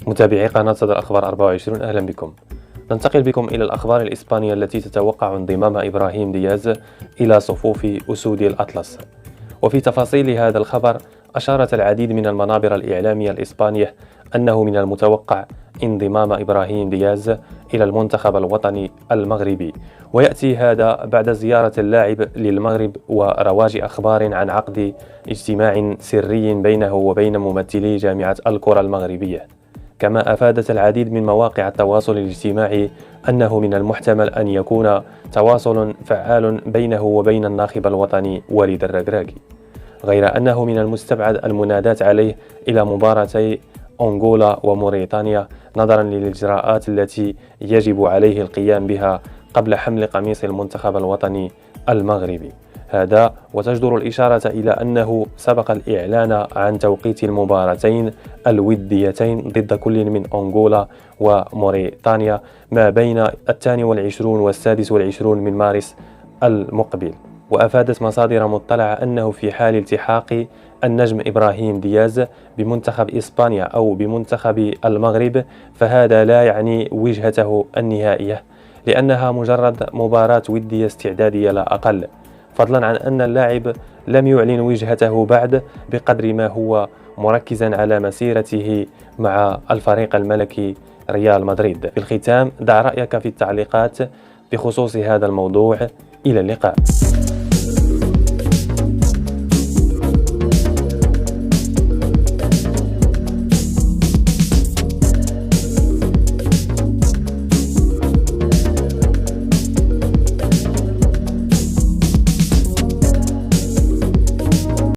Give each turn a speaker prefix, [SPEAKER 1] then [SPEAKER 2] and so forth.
[SPEAKER 1] متابعي قناة صدى الأخبار 24، أهلا بكم. ننتقل بكم إلى الأخبار الإسبانية التي تتوقع انضمام إبراهيم دياز إلى صفوف أسود الأطلس. وفي تفاصيل هذا الخبر، أشارت العديد من المنابر الإعلامية الإسبانية أنه من المتوقع انضمام إبراهيم دياز إلى المنتخب الوطني المغربي، ويأتي هذا بعد زيارة اللاعب للمغرب ورواج أخبار عن عقد اجتماع سري بينه وبين ممثلي جامعة الكرة المغربية. كما أفادت العديد من مواقع التواصل الاجتماعي أنه من المحتمل أن يكون تواصل فعال بينه وبين الناخب الوطني والد الركراكي، غير أنه من المستبعد المناداة عليه إلى مباراتي أنغولا وموريتانيا نظرا للإجراءات التي يجب عليه القيام بها قبل حمل قميص المنتخب الوطني المغربي. هذا وتجدر الإشارة إلى أنه سبق الإعلان عن توقيت المباراتين الوديتين ضد كل من أنغولا وموريتانيا ما بين 22 و26 من مارس المقبل. وأفادت مصادر مطلعة أنه في حال التحاق النجم إبراهيم دياز بمنتخب إسبانيا أو بمنتخب المغرب، فهذا لا يعني وجهته النهائية، لأنها مجرد مباراة ودية استعدادية لا أقل، فضلا عن أن اللاعب لم يعلن وجهته بعد بقدر ما هو مركزا على مسيرته مع الفريق الملكي ريال مدريد. في الختام، دع رأيك في التعليقات بخصوص هذا الموضوع. إلى اللقاء.